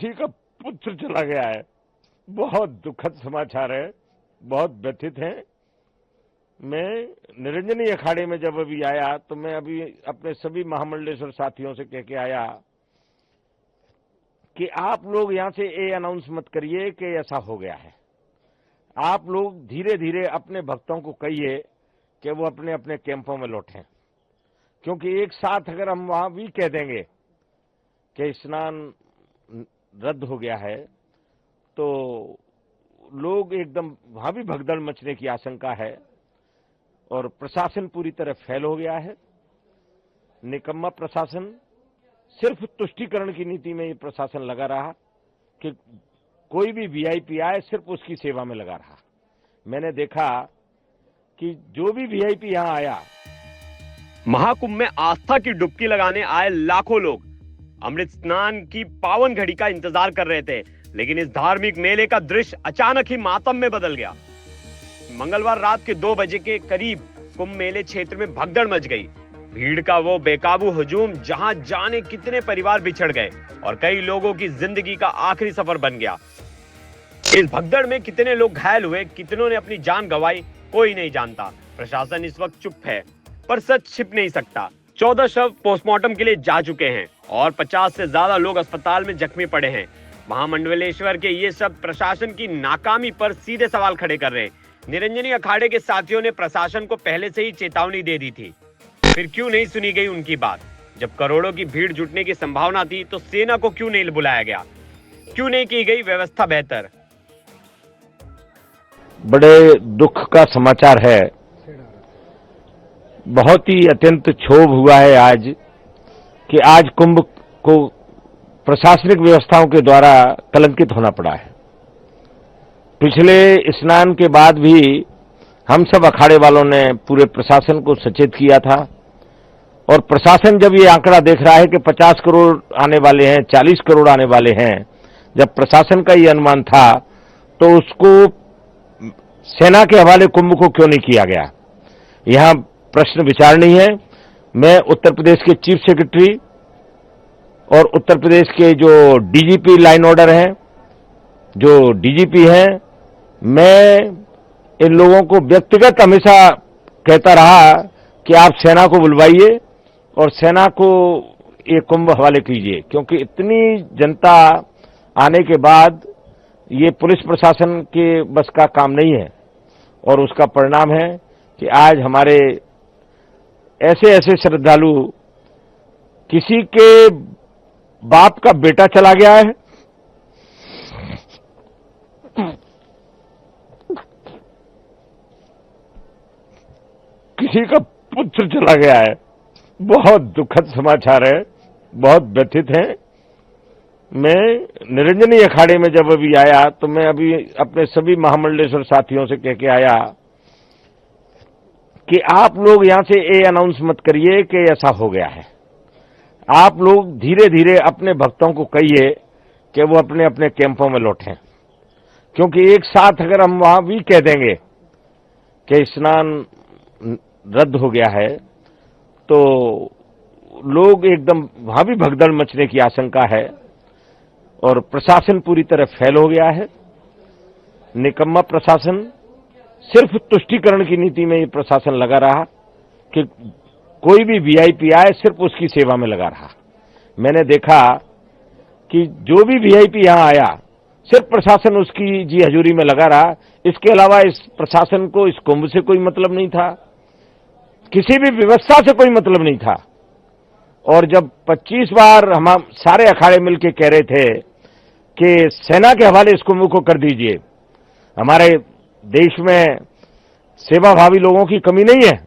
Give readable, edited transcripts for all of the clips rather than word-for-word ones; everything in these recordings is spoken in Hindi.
किसी का पुत्र चला गया है। बहुत दुखद समाचार है, बहुत व्यथित हैं। मैं निरंजनी अखाड़े में जब अभी आया तो मैं अभी अपने सभी महामंडलेश्वर साथियों से कह के आया कि आप लोग यहां से ये अनाउंस मत करिए कि ऐसा हो गया है। आप लोग धीरे धीरे अपने भक्तों को कहिए कि वो अपने अपने कैंपों में लौटें, क्योंकि एक साथ अगर हम वहां भी कह देंगे कि स्नान रद्द हो गया है तो लोग एकदम वहां भी भगदड़ मचने की आशंका है और प्रशासन पूरी तरह फेल हो गया है। निकम्मा प्रशासन, सिर्फ तुष्टीकरण की नीति में ये प्रशासन लगा रहा कि कोई भी वीआईपी आए सिर्फ उसकी सेवा में लगा रहा। मैंने देखा कि जो भी वीआईपी यहां आया, महाकुंभ में आस्था की डुबकी लगाने आए लाखों लोग अमृत स्नान की पावन घड़ी का इंतजार कर रहे थे, लेकिन इस धार्मिक मेले का दृश्य अचानक ही मातम में बदल गया। मंगलवार रात के 2 बजे के करीब कुंभ मेले क्षेत्र में भगदड़ मच गई। भीड़ का वो बेकाबू हुजूम जहां जाने कितने परिवार बिछड़ गए और कई लोगों की जिंदगी का आखिरी सफर बन गया। इस भगदड़ में कितने लोग घायल हुए, कितनों ने अपनी जान गंवाई, कोई नहीं जानता। प्रशासन इस वक्त चुप है, पर सच छिप नहीं सकता। 14 शव पोस्टमार्टम के लिए जा चुके हैं और 50 से ज्यादा लोग अस्पताल में जख्मी पड़े हैं। महामंडलेश्वर के ये सब प्रशासन की नाकामी पर सीधे सवाल खड़े कर रहे हैं। निरंजनी अखाड़े के साथियों ने प्रशासन को पहले से ही चेतावनी दे दी थी, फिर क्यों नहीं सुनी गई उनकी बात? जब करोड़ों की भीड़ जुटने की संभावना थी तो सेना को क्यों नहीं बुलाया गया? क्यों नहीं की गई व्यवस्था बेहतर? बड़े दुख का समाचार है। बहुत ही अत्यंत क्षोभ हुआ है आज कि आज कुंभ को प्रशासनिक व्यवस्थाओं के द्वारा कलंकित होना पड़ा है। पिछले स्नान के बाद भी हम सब अखाड़े वालों ने पूरे प्रशासन को सचेत किया था और प्रशासन जब ये आंकड़ा देख रहा है कि 50 करोड़ आने वाले हैं, 40 करोड़ आने वाले हैं, जब प्रशासन का ये अनुमान था तो उसको सेना के हवाले कुंभ को क्यों नहीं किया गया? यहां प्रश्न विचारणीय है। मैं उत्तर प्रदेश के चीफ सेक्रेटरी और उत्तर प्रदेश के जो डीजीपी लाइन ऑर्डर हैं, जो डीजीपी हैं, मैं इन लोगों को व्यक्तिगत हमेशा कहता रहा कि आप सेना को बुलवाइए और सेना को ये कुंभ हवाले कीजिए, क्योंकि इतनी जनता आने के बाद ये पुलिस प्रशासन के बस का काम नहीं है। और उसका परिणाम है कि आज हमारे ऐसे ऐसे श्रद्धालु, किसी के बाप का बेटा चला गया है, किसी का पुत्र चला गया है। बहुत दुखद समाचार है, बहुत व्यथित हैं। मैं निरंजनी अखाड़े में जब अभी आया तो मैं अभी अपने सभी महामंडलेश्वर साथियों से कह के आया कि आप लोग यहां से ये अनाउंस मत करिए कि ऐसा हो गया है। आप लोग धीरे धीरे अपने भक्तों को कहिए कि वो अपने अपने कैंपों में लौटें, क्योंकि एक साथ अगर हम वहां भी कह देंगे कि स्नान रद्द हो गया है तो लोग एकदम वहां भी भगदड़ मचने की आशंका है और प्रशासन पूरी तरह फेल हो गया है। निकम्मा प्रशासन, सिर्फ तुष्टीकरण की नीति में ये प्रशासन लगा रहा कि कोई भी वीआईपी आए सिर्फ उसकी सेवा में लगा रहा। मैंने देखा कि जो भी वीआईपी यहां आया सिर्फ प्रशासन उसकी जी हजूरी में लगा रहा। इसके अलावा इस प्रशासन को इस कुंभ से कोई मतलब नहीं था, किसी भी व्यवस्था से कोई मतलब नहीं था। और जब 25 बार हम सारे अखाड़े मिलकर कह रहे थे कि सेना के हवाले इस कुंभ को कर दीजिए, हमारे देश में सेवाभावी लोगों की कमी नहीं है।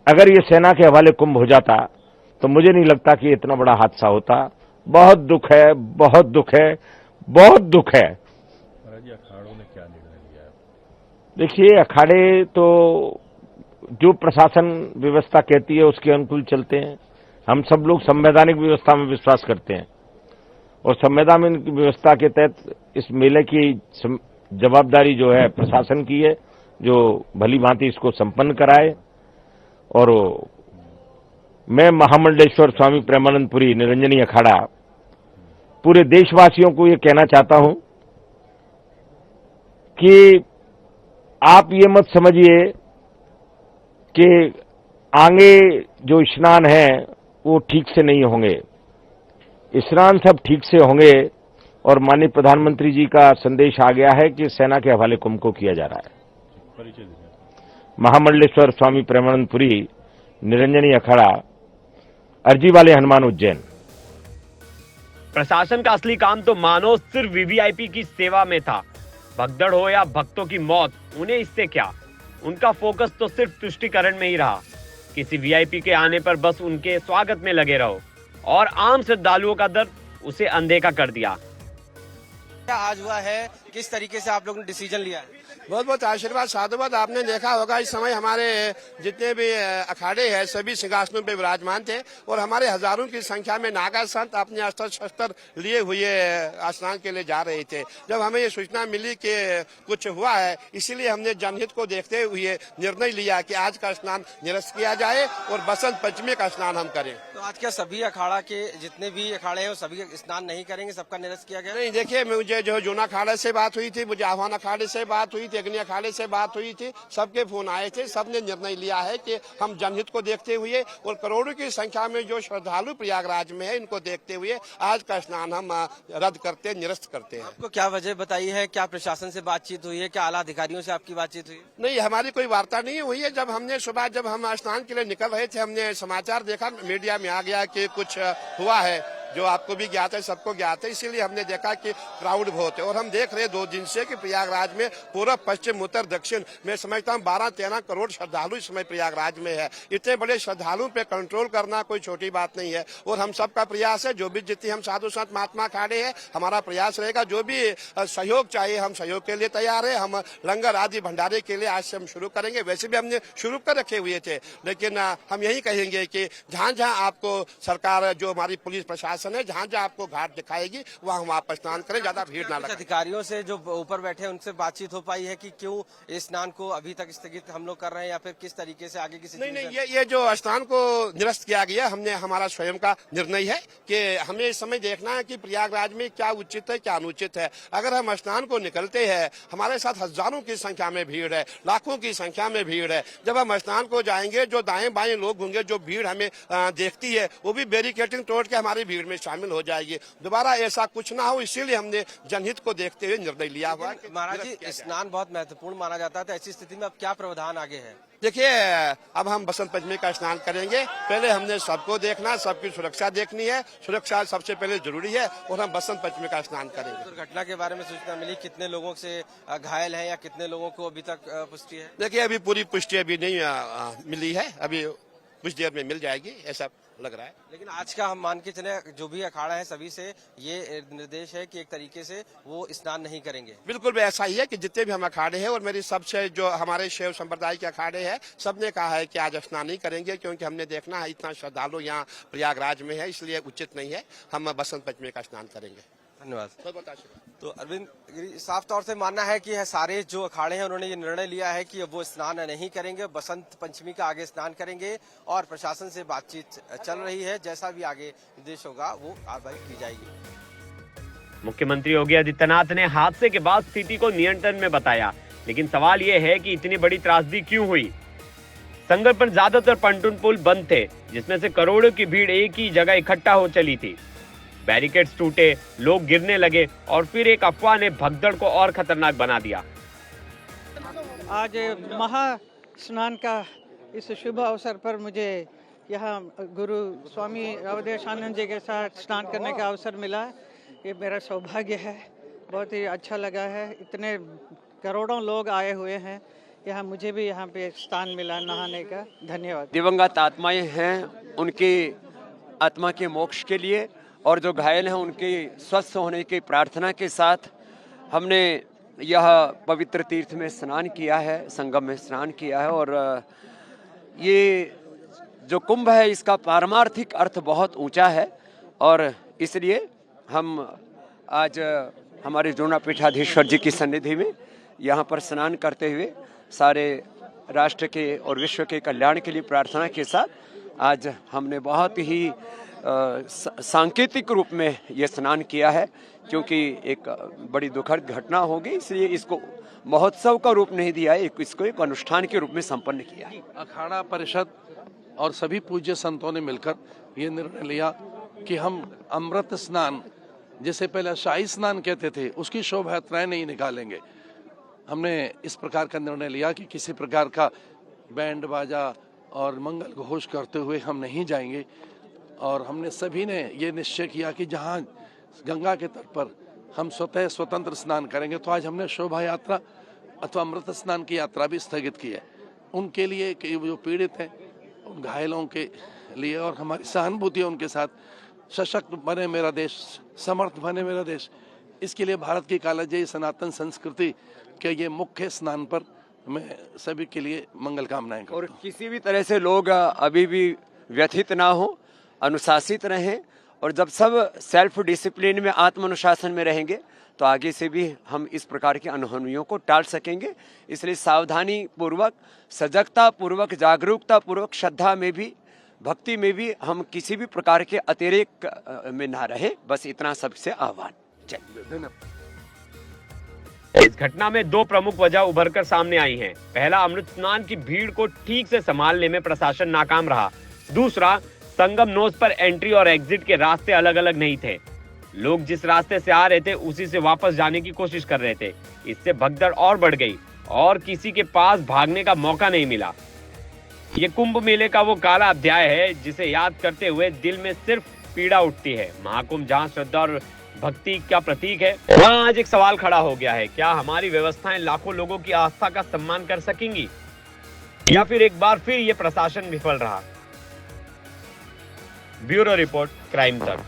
अगर ये सेना के हवाले कुंभ हो जाता तो मुझे नहीं लगता कि इतना बड़ा हादसा होता। बहुत दुख है, बहुत दुख है, बहुत दुख है। अखाड़ों ने क्या निर्णय लिया? देखिए, अखाड़े तो जो प्रशासन व्यवस्था कहती है उसके अनुकूल चलते हैं। हम सब लोग संवैधानिक व्यवस्था में विश्वास करते हैं और संवैधानिक व्यवस्था के तहत इस मेले की जवाबदारी जो है प्रशासन की है, जो भली भांति इसको संपन्न कराए। और मैं महामंडलेश्वर स्वामी प्रेमानंदपुरी निरंजनी अखाड़ा पूरे देशवासियों को ये कहना चाहता हूं कि आप ये मत समझिए कि आगे जो स्नान है वो ठीक से नहीं होंगे। स्नान सब ठीक से होंगे और माननीय प्रधानमंत्री जी का संदेश आ गया है कि सेना के हवाले कुंभ को किया जा रहा है। परिचय दीजिए। महामंडलेश्वर स्वामी प्रेमानंदपुरी, निरंजनी अखाड़ा, अर्जी वाले हनुमान, उज्जैन। प्रशासन का असली काम तो मानो सिर्फ वीवीआईपी की सेवा में था। भगदड़ हो या भक्तों की मौत, उन्हें इससे क्या। उनका फोकस तो सिर्फ तुष्टिकरण में ही रहा। किसी वीआईपी के आने पर बस उनके स्वागत में लगे रहो और आम श्रद्धालुओं का दर्द उसे अनदेखा कर दिया। क्या आज हुआ है, किस तरीके से आप लोगों ने डिसीजन लिया है? बहुत बहुत आशीर्वाद साधुवाद। आपने देखा होगा इस समय हमारे जितने भी अखाड़े हैं सभी सिंहासनों पे विराजमान थे और हमारे हजारों की संख्या में नागा संत अपने अस्त्र शस्त्र लिए हुए स्नान के लिए जा रहे थे। जब हमें ये सूचना मिली कि कुछ हुआ है, इसीलिए हमने जनहित को देखते हुए निर्णय लिया कि आज का स्नान निरस्त किया जाए और बसंत पंचमी का स्नान हम करें। तो आज क्या सभी अखाड़ा के जितने भी अखाड़े हैं वो सभी स्नान नहीं करेंगे, सबका निरस्त किया गया? नहीं, देखिए मुझे जो जूना अखाड़े से बात हुई थी, मुझे आह्वान अखाड़े से बात हुई थी, अग्नि अखाड़े से बात हुई थी, सबके फोन आए थे। सबने निर्णय लिया है कि हम जनहित को देखते हुए और करोड़ों की संख्या में जो श्रद्धालु प्रयागराज में है इनको देखते हुए आज का स्नान हम रद्द करते, निरस्त करते हैं। आपको क्या वजह बताई है? क्या प्रशासन से बातचीत हुई है? क्या आला अधिकारियों से आपकी बातचीत हुई? नहीं, हमारी कोई वार्ता नहीं हुई है। जब हमने सुबह जब हम स्नान के लिए निकल रहे थे, हमने समाचार देखा, मीडिया में आ गया कि कुछ हुआ है, जो आपको भी ज्ञात है, सबको ज्ञात है। इसीलिए हमने देखा कि क्राउड बहुत है और हम देख रहे 2 दिन से कि प्रयागराज में पूर्व, पश्चिम, उत्तर, दक्षिण मैं समझता हूँ 12-13 करोड़ श्रद्धालु इस समय प्रयागराज में है। इतने बड़े श्रद्धालुओं पे कंट्रोल करना कोई छोटी बात नहीं है और हम सबका प्रयास है। जो भी जितनी हम साधु संत महात्मा अखाड़े हैं, हमारा प्रयास रहेगा। जो भी सहयोग चाहिए हम सहयोग के लिए तैयार है। हम लंगर आदि भंडारे के लिए आज से हम शुरू करेंगे। वैसे भी हमने शुरू कर रखे हुए थे, लेकिन हम यही कहेंगे कि जहाँ जहाँ आपको सरकार, जो हमारी पुलिस प्रशासन है, जहाँ जहाँ आपको घाट दिखाएगी वहाँ हम आप स्नान करें, ज्यादा भीड़ ना लगे। अधिकारियों से जो ऊपर बैठे उनसे बातचीत हो पाई है कि क्यों इस स्नान को अभी तक स्थगित हम लोग कर रहे हैं या फिर किस तरीके से आगे की? नहीं, ये जो स्नान को निरस्त किया गया, हमने हमारा स्वयं का निर्णय है कि हमें इस समय देखना है कि प्रयागराज में क्या उचित है, क्या अनुचित है। अगर हम स्नान को निकलते हैं, हमारे साथ हजारों की संख्या में भीड़ है, लाखों की संख्या में भीड़ है। जब हम स्नान को जाएंगे, जो दाएं बाएं लोग होंगे, जो भीड़ हमें देखती है, वो भी बैरिकेडिंग तोड़ के हमारी भीड़ में शामिल हो जाएगी। दोबारा ऐसा कुछ ना हो, इसीलिए हमने जनहित को देखते हुए निर्णय लिया हुआ। महाराज जी, स्नान बहुत महत्वपूर्ण माना जाता है, तो ऐसी स्थिति में अब क्या प्रावधान आगे है? देखिए, अब हम बसंत पंचमी का स्नान करेंगे। पहले हमने सबको देखना, सबकी सुरक्षा देखनी है। सुरक्षा सबसे पहले जरूरी है और हम बसंत पंचमी का स्नान करेंगे। दुर्घटना के बारे में सूचना मिली, कितने लोगों से घायल है या कितने लोगों को अभी तक पुष्टि है? देखिए, अभी पूरी पुष्टि अभी नहीं मिली है, अभी कुछ देर में मिल जाएगी ऐसा लग रहा है। लेकिन आज का हम मान के चले, जो भी अखाड़ा है सभी से ये निर्देश है कि एक तरीके से वो स्नान नहीं करेंगे। बिल्कुल ऐसा ही है कि जितने भी हम अखाड़े हैं और मेरी सबसे जो हमारे शैव संप्रदाय के अखाड़े हैं, सबने कहा है कि आज स्नान नहीं करेंगे, क्योंकि हमने देखना है इतना श्रद्धालु यहाँ प्रयागराज में है, इसलिए उचित नहीं है। हम बसंत पंचमी का स्नान करेंगे। धन्यवाद। बहुत बहुत आशीर्वाद। तो अरविंद गिरी, साफ तौर से मानना है कि सारे जो अखाड़े हैं उन्होंने ये निर्णय लिया है कि वो स्नान नहीं करेंगे, बसंत पंचमी का आगे स्नान करेंगे और प्रशासन से बातचीत चल रही है। जैसा भी आगे निर्देश होगा वो कार्रवाई की जाएगी। मुख्यमंत्री योगी आदित्यनाथ ने हादसे के बाद स्थिति को नियंत्रण में बताया, लेकिन सवाल ये है कि इतनी बड़ी त्रासदी क्यों हुई। संगम पर ज्यादातर पंटून पुल बंद थे, जिसमें से करोड़ों की भीड़ एक ही जगह इकट्ठा हो चली थी। बैरिकेड्स टूटे, लोग गिरने लगे और फिर एक अफवाह ने भगदड़ को और खतरनाक बना दिया। आज महा स्नान का इस शुभ अवसर पर मुझे यहाँ गुरु स्वामी अवधेशानंद जी के साथ स्नान करने का अवसर मिला। ये मेरा सौभाग्य है, बहुत ही अच्छा लगा है। इतने करोड़ों लोग आए हुए हैं यहाँ, मुझे भी यहाँ पे स्थान मिला नहाने का। धन्यवाद। दिवंगत आत्माएं हैं, उनकी आत्मा के मोक्ष के लिए और जो घायल हैं उनके स्वस्थ होने की प्रार्थना के साथ हमने यह पवित्र तीर्थ में स्नान किया है, संगम में स्नान किया है। और ये जो कुंभ है इसका पारमार्थिक अर्थ बहुत ऊंचा है और इसलिए हम आज हमारे जूना पीठाधीश्वर जी की सन्निधि में यहाँ पर स्नान करते हुए सारे राष्ट्र के और विश्व के कल्याण के लिए प्रार्थना के साथ आज हमने बहुत ही सांकेतिक रूप में ये स्नान किया है, क्योंकि एक बड़ी दुखद घटना होगी, इसलिए इसको महोत्सव का रूप नहीं दिया है, इसको एक अनुष्ठान के रूप में संपन्न किया है। अखाड़ा परिषद और सभी पूज्य संतों ने मिलकर ये निर्णय लिया कि हम अमृत स्नान, जिसे पहले शाही स्नान कहते थे, उसकी शोभा यात्राएं नहीं निकालेंगे। हमने इस प्रकार का निर्णय लिया कि किसी प्रकार का बैंड बाजा और मंगल घोष करते हुए हम नहीं जाएंगे, और हमने सभी ने ये निश्चय किया कि जहाँ गंगा के तट पर हम स्वतः स्वतंत्र स्नान करेंगे, तो आज हमने शोभा यात्रा अथवा अमृत स्नान की यात्रा भी स्थगित की है। उनके लिए कि जो पीड़ित हैं, उन घायलों के लिए, और हमारी सहानुभूति है उनके साथ। सशक्त बने मेरा देश, समर्थ बने मेरा देश, इसके लिए भारत की कालजयी सनातन संस्कृति के ये मुख्य स्नान पर मैं सभी के लिए मंगल कामनाएं करता हूं। और किसी भी तरह से लोग अभी भी व्यथित ना हो, अनुशासित रहें, और जब सब सेल्फ डिसिप्लिन में, आत्म अनुशासन में रहेंगे, तो आगे से भी हम इस प्रकार की अनहोनियों को टाल सकेंगे। इसलिए सावधानी पूर्वक, सजगता पूर्वक, जागरूकता पूर्वक, श्रद्धा में भी, भक्ति में भी हम किसी भी प्रकार के अतिरेक में ना रहे, बस इतना सबसे आह्वान। धन्यवाद। इस घटना में दो प्रमुख वजह उभरकर सामने आई हैं। पहला, अमृत स्नान की भीड़ को ठीक से संभालने में प्रशासन नाकाम रहा। दूसरा, संगम नोज पर एंट्री और एग्जिट के रास्ते अलग अलग नहीं थे। लोग जिस रास्ते से आ रहे थे उसी से वापस जाने की कोशिश कर रहे थे। इससे भगदड़ और बढ़ गई और किसी के पास भागने का मौका नहीं मिला। ये कुंभ मेले का वो काला अध्याय है जिसे याद करते हुए दिल में सिर्फ पीड़ा उठती है। महाकुंभ जहाँ श्रद्धा और भक्ति का प्रतीक है, वहाँ आज एक सवाल खड़ा हो गया है, क्या हमारी व्यवस्थाएं लाखों लोगों की आस्था का सम्मान कर सकेंगी, या फिर एक बार फिर ये प्रशासन विफल रहा। ब्यूरो रिपोर्ट, क्राइम तक।